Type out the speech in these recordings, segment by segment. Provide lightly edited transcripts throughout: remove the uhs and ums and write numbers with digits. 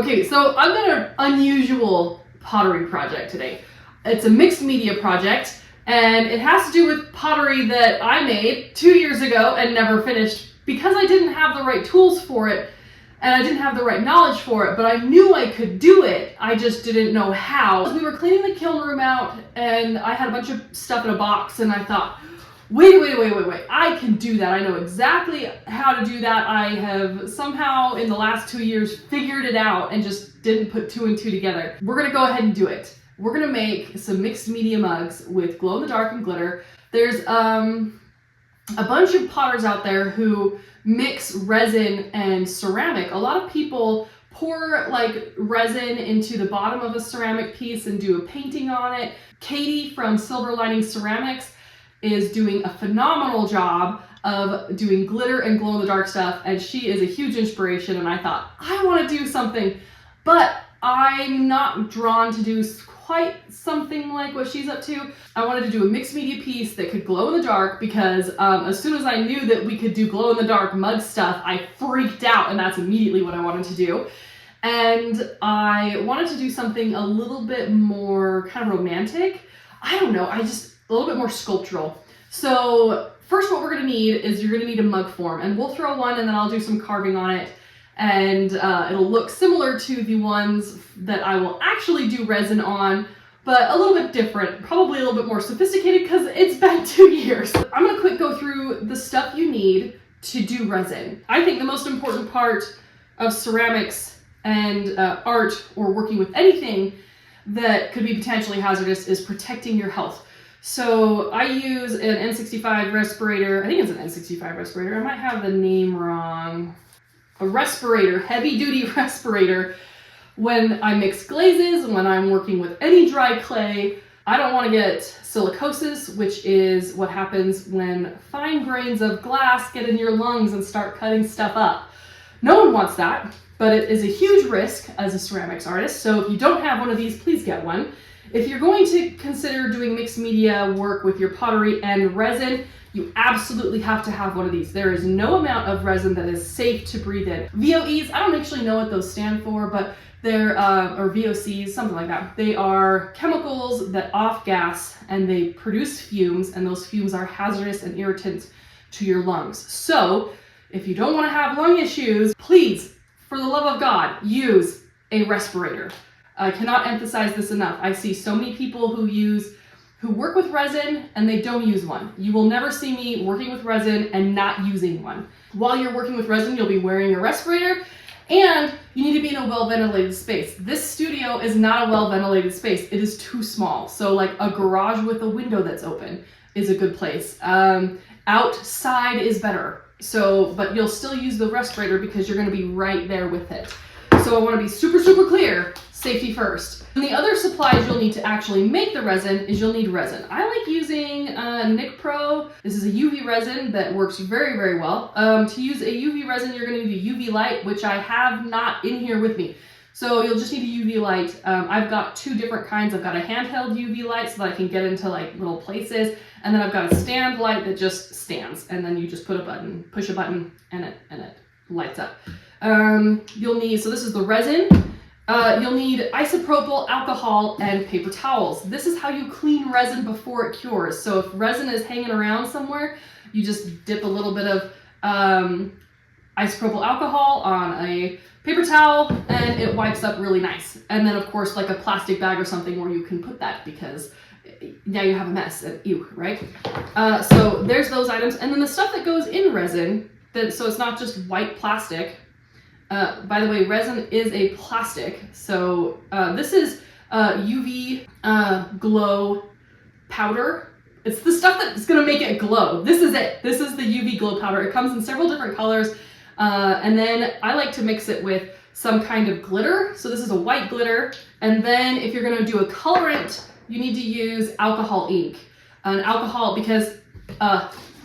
Okay, so I've got an unusual pottery project today. It's a mixed media project, and it has to do with pottery that I made 2 years ago and never finished because I didn't have the right tools for it and I didn't have the right knowledge for it, but I knew I could do it. I just didn't know how. We were cleaning the kiln room out and I had a bunch of stuff in a box and I thought, wait, I can do that. I know exactly how to do that. I have somehow in the last 2 years figured it out and just didn't put 2 and 2 together. We're gonna go ahead and do it. We're gonna make some mixed media mugs with glow in the dark and glitter. There's a bunch of potters out there who mix resin and ceramic. A lot of people pour like resin into the bottom of a ceramic piece and do a painting on it. Katie from Silver Lining Ceramics is doing a phenomenal job of doing glitter and glow in the dark stuff, and she is a huge inspiration, and I thought, I want to do something, but I'm not drawn to do quite something like what she's up to. I wanted to do a mixed media piece that could glow in the dark because as soon as I knew that we could do glow in the dark mug stuff, I freaked out, and that's immediately what I wanted to do. And I wanted to do something a little bit more kind of romantic. I don't know, a little bit more sculptural. So first what we're gonna need is you're gonna need a mug form, and we'll throw one and then I'll do some carving on it, and it'll look similar to the ones that I will actually do resin on, but a little bit different, probably a little bit more sophisticated because it's been 2 years. I'm gonna quick go through the stuff you need to do resin. I think the most important part of ceramics and art or working with anything that could be potentially hazardous is protecting your health. So I use an N65 respirator. I think it's an N65 respirator. I might have the name wrong. A respirator, heavy duty respirator. When I mix glazes, when I'm working with any dry clay, I don't want to get silicosis, which is what happens when fine grains of glass get in your lungs and start cutting stuff up. No one wants that, but it is a huge risk as a ceramics artist. So if you don't have one of these, please get one. If you're going to consider doing mixed media work with your pottery and resin, you absolutely have to have one of these. There is no amount of resin that is safe to breathe in. VOEs, I don't actually know what those stand for, but they're, or VOCs, something like that. They are chemicals that off gas and they produce fumes, and those fumes are hazardous and irritant to your lungs. So if you don't want to have lung issues, please, for the love of God, use a respirator. I cannot emphasize this enough. I see so many people who work with resin and they don't use one. You will never see me working with resin and not using one. While you're working with resin, you'll be wearing a respirator, and you need to be in a well-ventilated space. This studio is not a well-ventilated space. It is too small. So like a garage with a window that's open is a good place. Outside is better. So, but you'll still use the respirator because you're gonna be right there with it. So I wanna be super, super clear. Safety first. And the other supplies you'll need to actually make the resin is you'll need resin. I like using Nic Pro. This is a UV resin that works very, very well. To use a UV resin, you're gonna need a UV light, which I have not in here with me. So you'll just need a UV light. I've got 2 different kinds. I've got a handheld UV light so that I can get into like little places. And then I've got a stand light that just stands. And then you just push a button, and it lights up. You'll need, so this is the resin. You'll need isopropyl alcohol and paper towels. This is how you clean resin before it cures. So if resin is hanging around somewhere, you just dip a little bit of isopropyl alcohol on a paper towel and it wipes up really nice. And then of course like a plastic bag or something where you can put that, because now you have a mess and ew, right? So there's those items. And then the stuff that goes in resin, so it's not just white plastic. By the way, resin is a plastic. So this is UV glow powder. It's the stuff that's gonna make it glow. This is it. This is the UV glow powder. It comes in several different colors. And then I like to mix it with some kind of glitter. So this is a white glitter. And then if you're gonna do a colorant, you need to use alcohol ink. And alcohol, because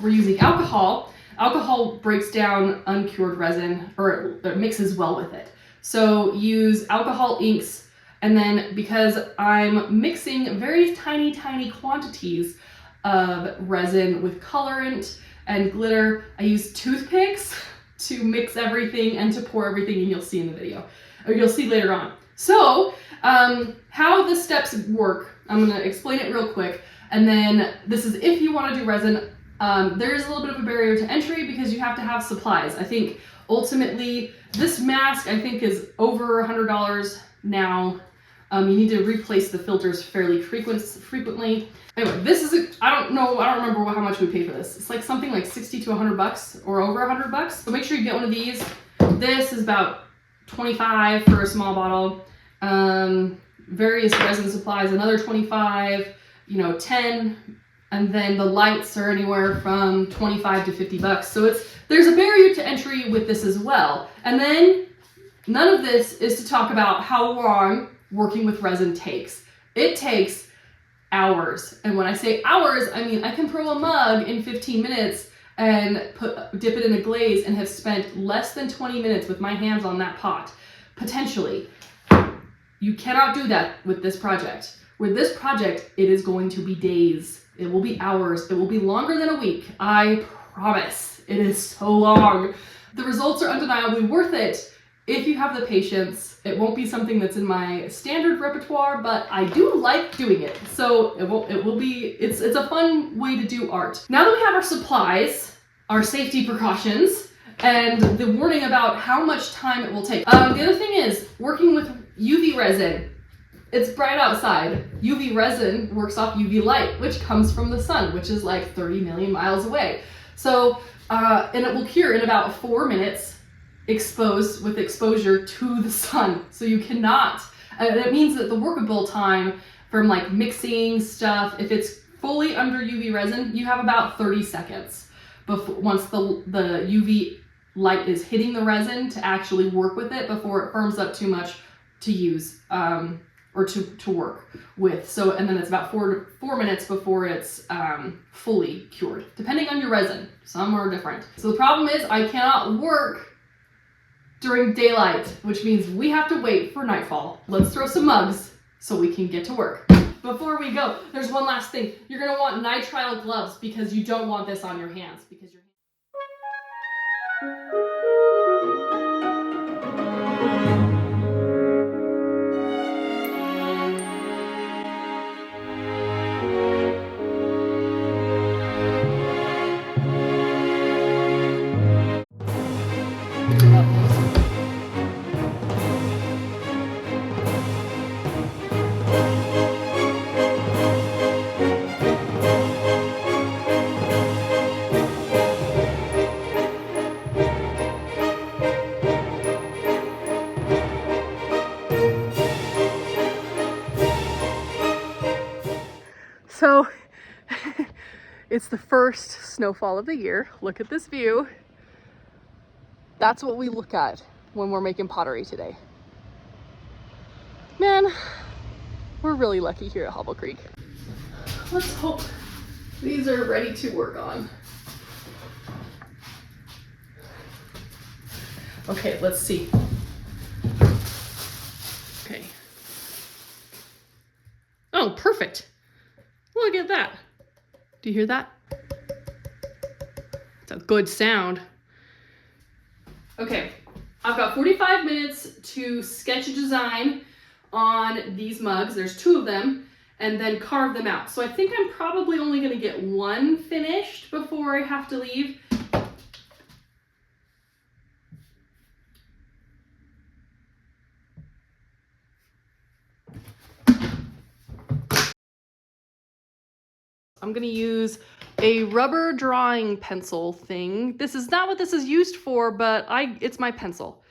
we're using alcohol, alcohol breaks down uncured resin, or it mixes well with it. So use alcohol inks, and then because I'm mixing very tiny, tiny quantities of resin with colorant and glitter, I use toothpicks to mix everything and to pour everything, and you'll see in the video. or you'll see later on. So how the steps work, I'm going to explain it real quick. And then this is if you want to do resin. There is a little bit of a barrier to entry because you have to have supplies. I think ultimately this mask I think is over $100 now. You need to replace the filters fairly frequently. Anyway, this is I don't remember how much we paid for this. It's like something like 60 to 100 bucks or over 100 bucks. So make sure you get one of these. This is about 25 for a small bottle. Various resin supplies, another 25, 10, and then the lights are anywhere from 25 to 50 bucks. So there's a barrier to entry with this as well. And then none of this is to talk about how long working with resin takes. It takes hours. And when I say hours, I mean I can throw a mug in 15 minutes and dip it in a glaze and have spent less than 20 minutes with my hands on that pot, potentially. You cannot do that with this project. With this project, it is going to be days. It will be hours. It will be longer than a week. I promise. It is so long. The results are undeniably worth it if you have the patience. It won't be something that's in my standard repertoire, but I do like doing it. So it's a fun way to do art. Now that we have our supplies, our safety precautions, and the warning about how much time it will take. The other thing is working with UV resin. It's bright outside. UV resin works off UV light, which comes from the sun, which is like 30 million miles away. So, and it will cure in about 4 minutes with exposure to the sun. So you cannot, that means that the workable time from like mixing stuff, if it's fully under UV resin, you have about 30 seconds once the UV light is hitting the resin to actually work with it before it firms up too much to use or to work with. So, and then it's about 4 minutes before it's fully cured, depending on your resin. Some are different. So the problem is I cannot work during daylight, which means we have to wait for nightfall. Let's throw some mugs so we can get to work. Before we go, there's one last thing. You're gonna want nitrile gloves because you don't want this on your hands because your So it's the first snowfall of the year. Look at this view. That's what we look at when we're making pottery today. Man, we're really lucky here at Hobble Creek. Let's hope these are ready to work on. Okay, let's see. Okay. Oh, perfect. Look at that. Do you hear that? It's a good sound. Okay, I've got 45 minutes to sketch a design on these mugs. There's 2 of them, and then carve them out. So I think I'm probably only gonna get 1 finished before I have to leave. I'm gonna use a rubber drawing pencil thing. This is not what this is used for, but it's my pencil.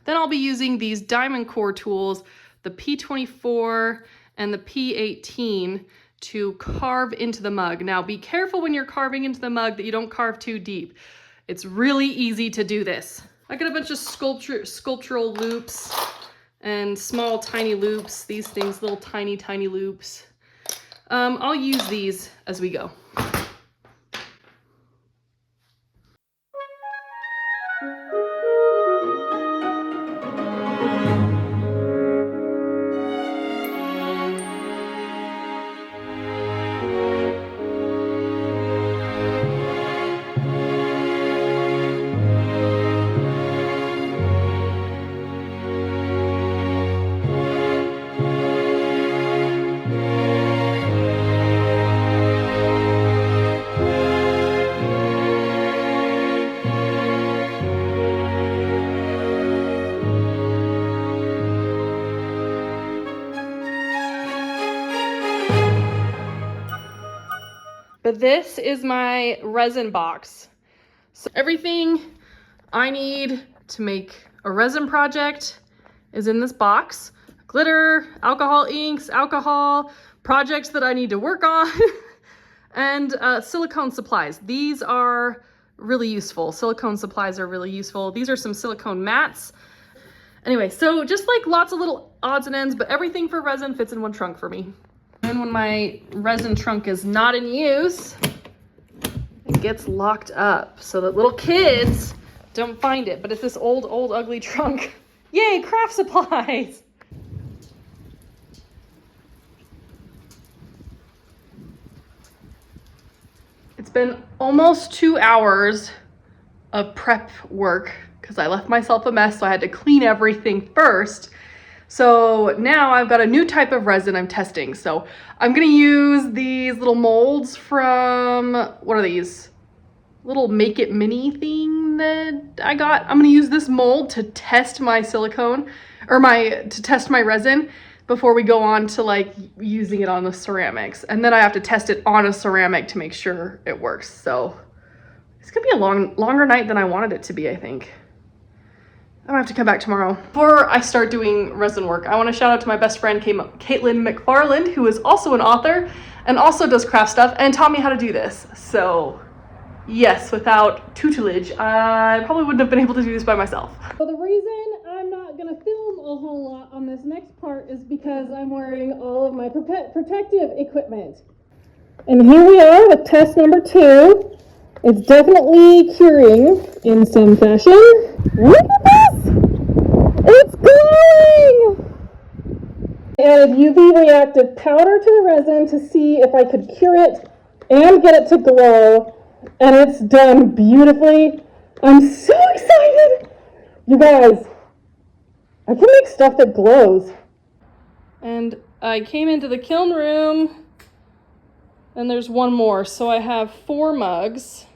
Then I'll be using these diamond core tools, the P24 and the P18, to carve into the mug. Now be careful when you're carving into the mug that you don't carve too deep. It's really easy to do this. I got a bunch of sculptural loops and small tiny loops, these things, little tiny loops. I'll use these as we go. But this is my resin box. So everything I need to make a resin project is in this box. Glitter, alcohol inks, alcohol, projects that I need to work on, and silicone supplies. These are really useful. Silicone supplies are really useful. These are some silicone mats. Anyway, so just like lots of little odds and ends, but everything for resin fits in one trunk for me. And when my resin trunk is not in use, it gets locked up so that little kids don't find it. But it's this old ugly trunk. Yay, craft supplies! It's been almost 2 hours of prep work because I left myself a mess, so I had to clean everything first. So now I've got a new type of resin I'm testing. So I'm gonna use these little molds from, what are these? Little Make It Mini thing that I got. I'm gonna use this mold to test my silicone, or to test my resin before we go on to like using it on the ceramics. And then I have to test it on a ceramic to make sure it works. So it's gonna be a longer night than I wanted it to be, I think. I'm gonna have to come back tomorrow. Before I start doing resin work, I wanna shout out to my best friend, Caitlin McFarland, who is also an author and also does craft stuff and taught me how to do this. So yes, without tutelage, I probably wouldn't have been able to do this by myself. So the reason I'm not gonna film a whole lot on this next part is because I'm wearing all of my protective equipment. And here we are with test number 2. It's definitely curing in some fashion. Look at this! It's glowing! I added UV reactive powder to the resin to see if I could cure it and get it to glow. And it's done beautifully. I'm so excited! You guys, I can make stuff that glows. And I came into the kiln room and there's one more. So I have 4 mugs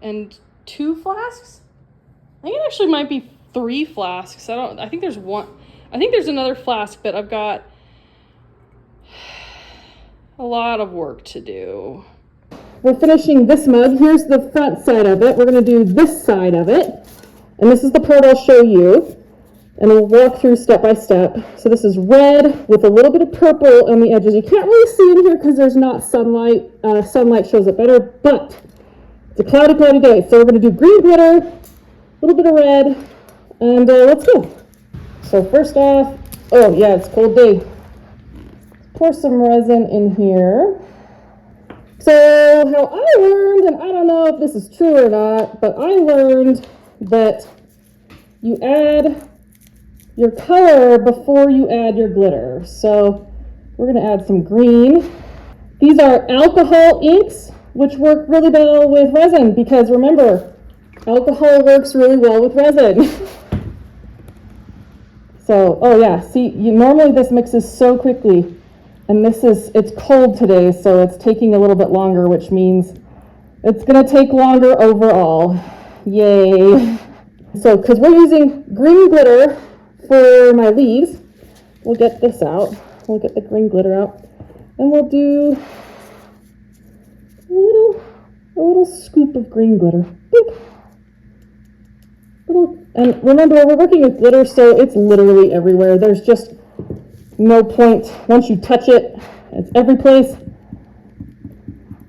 and 2 flasks. I think it actually might be 3 flasks. I think there's one. I think there's another flask, but I've got a lot of work to do. We're finishing this mug. Here's the front side of it. We're going to do this side of it. And this is the part I'll show you. And we'll walk through step by step. So this is red with a little bit of purple on the edges. You can't really see in here because there's not sunlight. Sunlight shows up better, but it's a cloudy day. So we're going to do green glitter, a little bit of red, and let's go. So first off, oh yeah, it's a cold day. Pour some resin in here. So how I learned, and I don't know if this is true or not, but I learned that you add your color before you add your glitter. So we're going to add some green. These are alcohol inks, which work really well with resin because remember, alcohol works really well with resin. So, oh yeah, see, normally this mixes so quickly. And it's cold today, so it's taking a little bit longer, which means it's gonna take longer overall. Yay. So, because we're using green glitter for my leaves, we'll get this out. We'll get the green glitter out. And we'll do a little scoop of green glitter. Boop. And remember, we're working with glitter, so it's literally everywhere. There's just no point. Once you touch it, it's every place.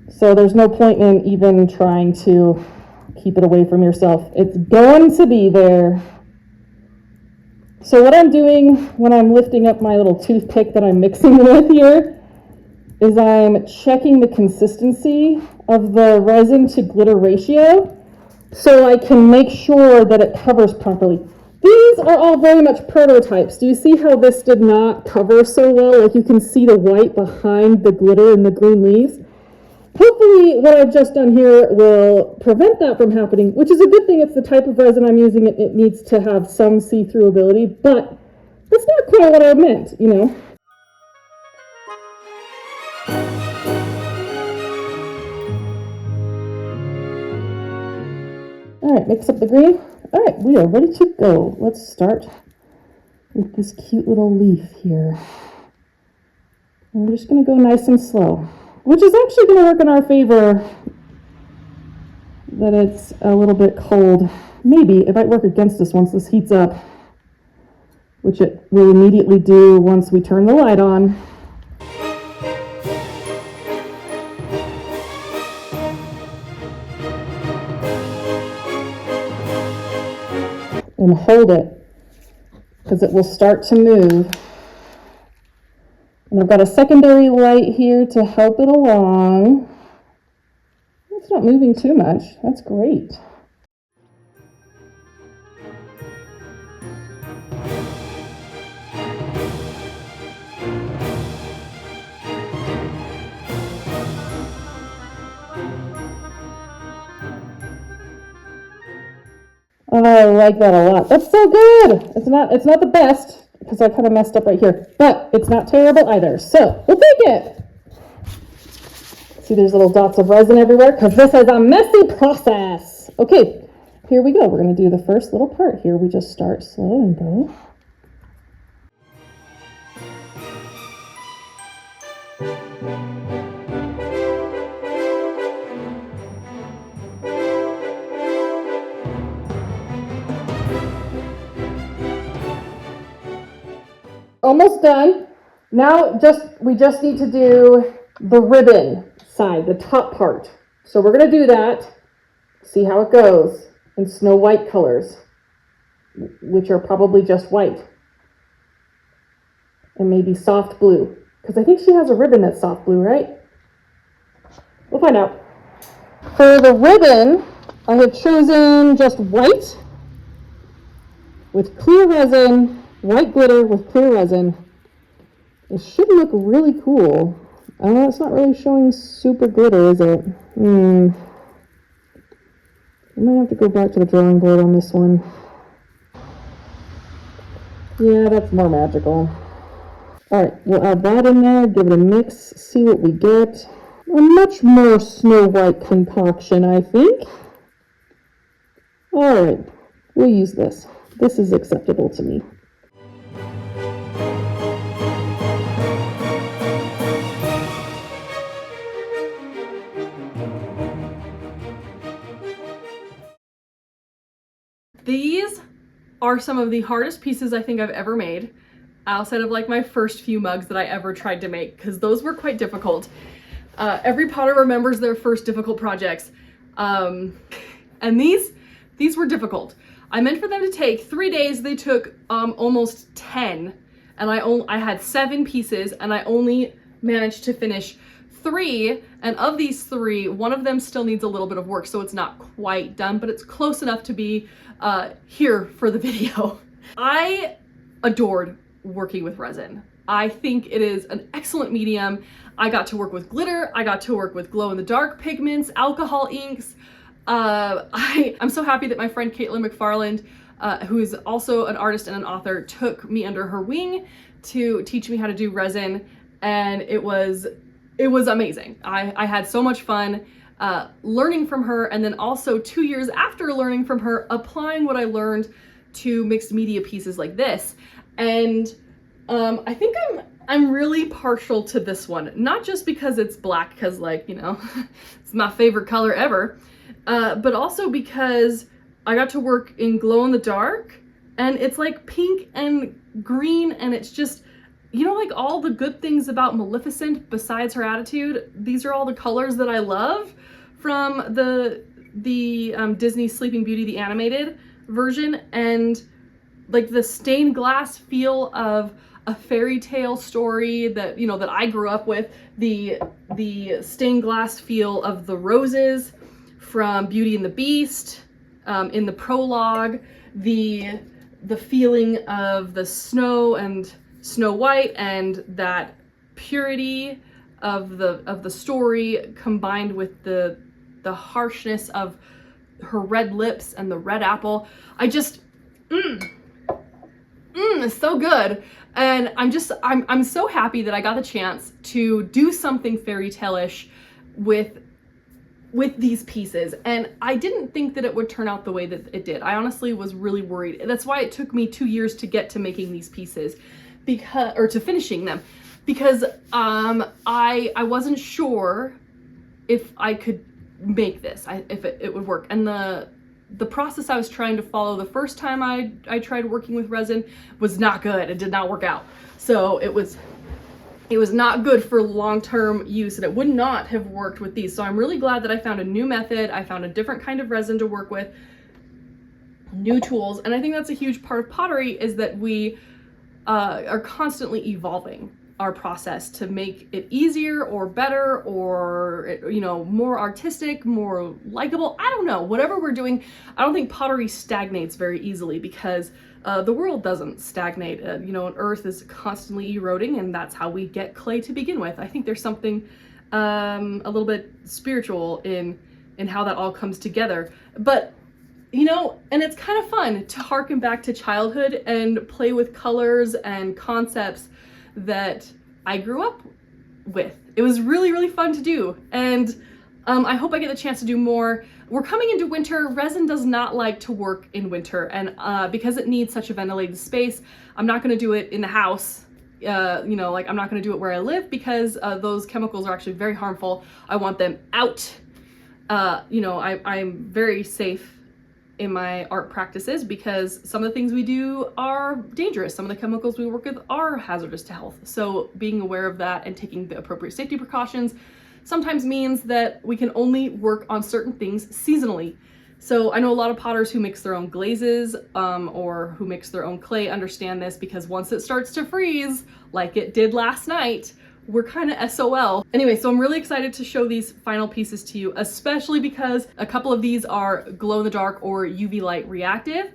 So there's no point in even trying to keep it away from yourself. It's going to be there. So what I'm doing when I'm lifting up my little toothpick that I'm mixing with here is I'm checking the consistency of the resin to glitter ratio so I can make sure that it covers properly. These are all very much prototypes. Do you see how this did not cover so well? Like you can see the white behind the glitter and the green leaves. Hopefully what I've just done here will prevent that from happening, which is a good thing. It's the type of resin I'm using. It needs to have some see-through ability, but that's not quite what I meant, you know. All right, mix up the green. All right, we are ready to go. Let's start with this cute little leaf here. And we're just gonna go nice and slow. which is actually going to work in our favor that it's a little bit cold. Maybe it might work against us once this heats up, which it will immediately do once we turn the light on. And hold it, because it will start to move. And I've got a secondary light here to help it along. It's not moving too much. That's great. I like that a lot. That's so good. It's not the best because I kind of messed up right here, but it's not terrible either. So we'll take it. See, there's little dots of resin everywhere because this is a messy process. Okay, here we go. We're going to do the first little part here. We just start slow and go. Almost done. Now we just need to do the ribbon side, the top part. So we're going to do that, see how it goes in Snow White colors, which are probably just white. And maybe soft blue, because I think she has a ribbon that's soft blue, right? We'll find out. For the ribbon, I have chosen just white with clear resin. White glitter with clear resin. It should look really cool. It's not really showing super glitter, is it? I might have to go back to the drawing board on this one. Yeah, that's more magical. Alright, we'll add that in there, give it a mix, see what we get. A much more Snow White concoction, I think. Alright, we'll use this. This is acceptable to me. These are some of the hardest pieces I think I've ever made, outside of like my first few mugs that I ever tried to make, because those were quite difficult. Every potter remembers their first difficult projects, and these were difficult. I meant for them to take 3 days. They took almost 10, and I had 7 pieces, and I only managed to finish 3, and of these 3, one of them still needs a little bit of work, so it's not quite done, but it's close enough to be here for the video. I adored working with resin. I think it is an excellent medium. I got to work with glitter, I got to work with glow-in-the-dark pigments, alcohol inks. I'm so happy that my friend Caitlin McFarland, who is also an artist and an author, took me under her wing to teach me how to do resin, and it was amazing. I had so much fun learning from her, and then also 2 years after learning from her, applying what I learned to mixed media pieces like this. And I think I'm really partial to this one, not just because it's black, because like, you know, it's my favorite color ever, but also because I got to work in glow in the dark, and it's like pink and green, and it's just, you know, like all the good things about Maleficent besides her attitude. These are all the colors that I love from the Disney Sleeping Beauty, the animated version, and like the stained glass feel of a fairy tale story that, you know, that I grew up with, the stained glass feel of the roses from Beauty and the Beast, in the prologue, the feeling of the snow and Snow White, and that purity of the story combined with the harshness of her red lips and the red apple. I just it's so good. And I'm so happy that I got the chance to do something fairy tale-ish with these pieces, and I didn't think that it would turn out the way that it did. I honestly was really worried. That's why it took me 2 years to get to making these pieces, or to finishing them, because I wasn't sure if I could make this, if it would work. And the process I was trying to follow the first time I tried working with resin was not good. It did not work out. So it was not good for long-term use, and it would not have worked with these. So I'm really glad that I found a new method. I found a different kind of resin to work with, new tools. And I think that's a huge part of pottery, is that we are constantly evolving our process to make it easier or better, or, you know, more artistic, more likable. I don't know, whatever we're doing. I don't think pottery stagnates very easily, because the world doesn't stagnate. You know, an earth is constantly eroding, and that's how we get clay to begin with. I think there's something a little bit spiritual in how that all comes together. But you know, and it's kind of fun to harken back to childhood and play with colors and concepts that I grew up with. It was really, really fun to do. And I hope I get the chance to do more. We're coming into winter. Resin does not like to work in winter. And because it needs such a ventilated space, I'm not going to do it in the house. You know, like I'm not going to do it where I live, because those chemicals are actually very harmful. I want them out. You know, I'm very safe in my art practices, because some of the things we do are dangerous. Some of the chemicals we work with are hazardous to health. So being aware of that and taking the appropriate safety precautions sometimes means that we can only work on certain things seasonally. So I know a lot of potters who mix their own glazes or who mix their own clay understand this, because once it starts to freeze, like it did last night, we're kind of SOL. Anyway, so I'm really excited to show these final pieces to you, especially because a couple of these are glow in the dark or UV light reactive.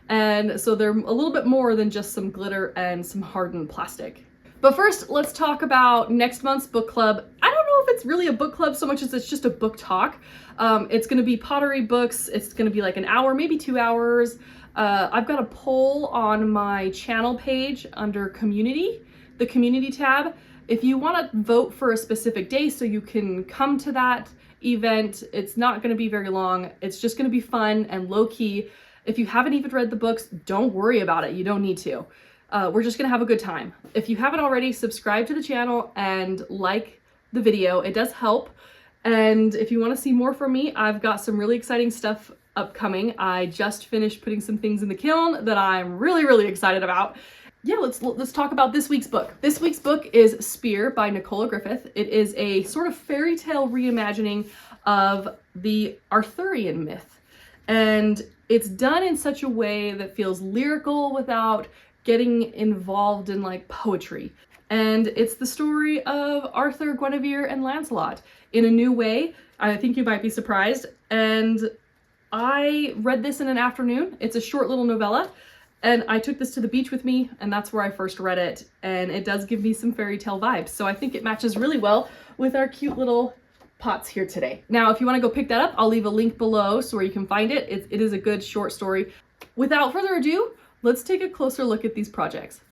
And so they're a little bit more than just some glitter and some hardened plastic. But first, let's talk about next month's book club. I don't know if it's really a book club so much as it's just a book talk. It's gonna be pottery books. It's gonna be like an hour, maybe 2 hours. I've got a poll on my channel page under community, the community tab. If you want to vote for a specific day so you can come to that event, it's not going to be very long. It's just going to be fun and low-key. If you haven't even read the books, don't worry about it. You don't need to. We're just going to have a good time. If you haven't already, subscribe to the channel and like the video. It does help. And if you want to see more from me, I've got some really exciting stuff upcoming. I just finished putting some things in the kiln that I'm really, really excited about. Yeah, let's talk about this week's book. This week's book is Spear by Nicola Griffith. It is a sort of fairy tale reimagining of the Arthurian myth. And it's done in such a way that feels lyrical without getting involved in like poetry. And it's the story of Arthur, Guinevere, and Lancelot in a new way. I think you might be surprised. And I read this in an afternoon. It's a short little novella. And I took this to the beach with me, and that's where I first read it. And it does give me some fairy tale vibes. So I think it matches really well with our cute little pots here today. Now, if you want to go pick that up, I'll leave a link below so where you can find it. It is a good short story. Without further ado, let's take a closer look at these projects.